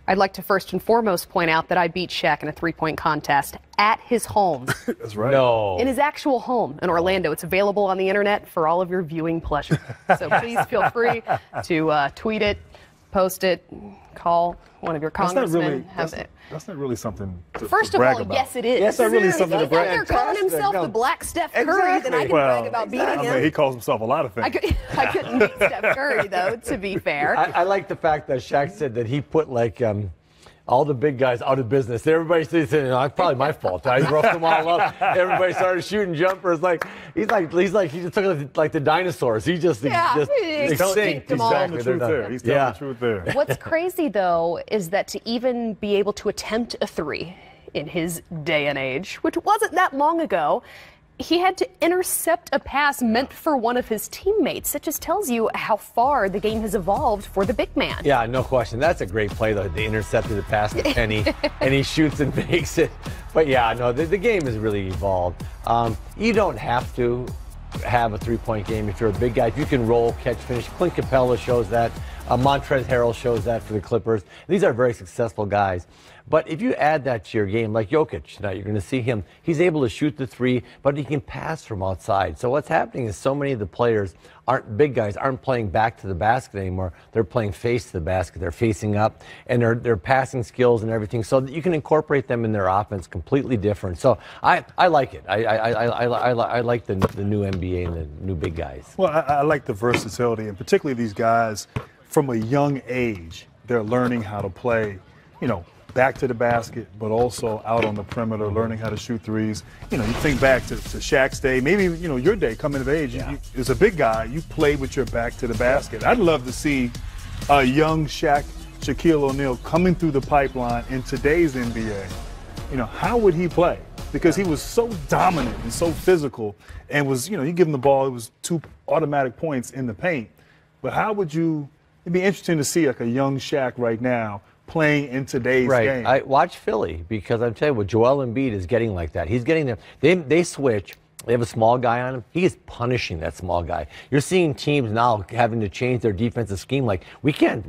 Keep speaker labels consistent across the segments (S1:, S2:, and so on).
S1: I'd like to first and foremost point out that I beat Shaq in a three-point contest at his home.
S2: That's right.
S3: No.
S1: In his actual home in Orlando. It's available on the internet for all of your viewing pleasure. So please feel free to tweet it, post it, call one of your congressmen.
S2: That's not really something to
S1: First
S2: brag
S1: of all,
S2: about.
S1: yes, it is.
S2: That's not really something to brag about.
S1: If he's out there calling himself the Black Steph Curry, then I can brag about beating him.
S2: I mean, he calls himself a lot of things.
S1: I couldn't beat Steph Curry, though, to be fair.
S3: I like the fact that Shaq said that he put, like, all the big guys out of business. Everybody says, it's probably my fault. I roughed them all up. Everybody started shooting jumpers. He just took it like the dinosaurs. He just extinct.
S2: He's telling the truth there. He's telling the truth there.
S1: What's crazy, though, is that to even be able to attempt a three in his day and age, which wasn't that long ago, he had to intercept a pass meant for one of his teammates. That just tells you how far the game has evolved for the big man.
S3: Yeah, no question. That's a great play, though. They intercepted the pass to Penny, and he shoots and makes it. But, yeah, no, the game has really evolved. You don't have to have a three-point game if you're a big guy. If you can roll, catch, finish. Clint Capella shows that. Montrezl Harrell shows that for the Clippers. These are very successful guys. But if you add that to your game, like Jokic tonight, you're going to see him. He's able to shoot the three, but he can pass from outside. So what's happening is so many of the players big guys aren't playing back to the basket anymore. They're playing face to the basket. They're facing up, and their passing skills and everything, so that you can incorporate them in their offense completely different. So I like it. I like the new NBA and the new big guys.
S2: Well, I like the versatility, and particularly these guys from a young age. They're learning how to play, back to the basket, but also out on the perimeter, learning how to shoot threes. You think back to Shaq's day, maybe, your day coming of age. Yeah. As a big guy, you played with your back to the basket. I'd love to see a young Shaquille O'Neal coming through the pipeline in today's NBA. How would he play? Because he was so dominant and so physical and was, you give him the ball, it was 2 automatic points in the paint. But how would you, it'd be interesting to see like a young Shaq right now playing in today's game.
S3: I watch Philly, because I'm telling you what, Joel Embiid is getting like that. He's getting there. They switch. They have a small guy on him. He is punishing that small guy. You're seeing teams now having to change their defensive scheme. Like, we can't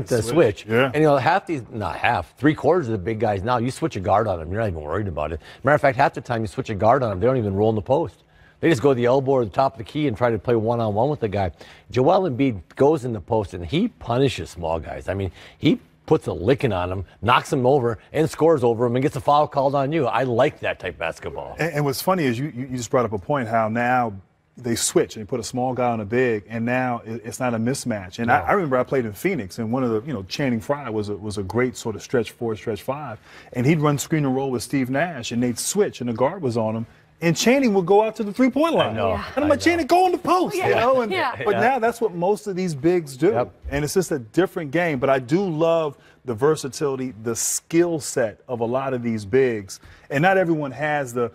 S3: switch.
S2: Yeah.
S3: And three-quarters of the big guys now, you switch a guard on them, you're not even worried about it. Matter of fact, half the time you switch a guard on them, they don't even roll in the post. They just go to the elbow or the top of the key and try to play one-on-one with the guy. Joel Embiid goes in the post, and he punishes small guys. I mean, he puts a licking on him, knocks him over, and scores over him and gets a foul called on you. I like that type of basketball.
S2: And what's funny is you just brought up a point how now they switch and they put a small guy on a big, and now it's not a mismatch. And I remember I played in Phoenix, and one of the, Channing Frye was a great sort of stretch 4, stretch 5, and he'd run screen and roll with Steve Nash, and they'd switch, and the guard was on him. And Channing would go out to the three-point line. And I'm like, Channing, go in the post, But now that's what most of these bigs do.
S3: Yep.
S2: And it's just a different game. But I do love the versatility, the skill set of a lot of these bigs. And not everyone has the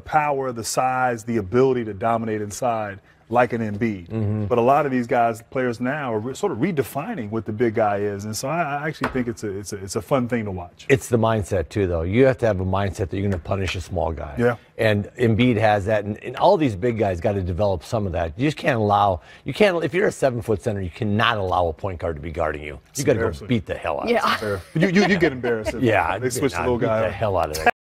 S2: power, the size, the ability to dominate inside like an Embiid.
S3: Mm-hmm.
S2: But a lot of these players now are sort of redefining what the big guy is. And so I actually think it's a fun thing to watch.
S3: It's the mindset, too, though. You have to have a mindset that you're going to punish a small guy.
S2: Yeah.
S3: And Embiid has that. And all these big guys got to develop some of that. You just can't if you're a 7-foot center, you cannot allow a point guard to be guarding you. You got to go beat the hell out of him.
S2: You get embarrassed.
S3: Yeah.
S2: They switch the little guy
S3: beat the hell out of that.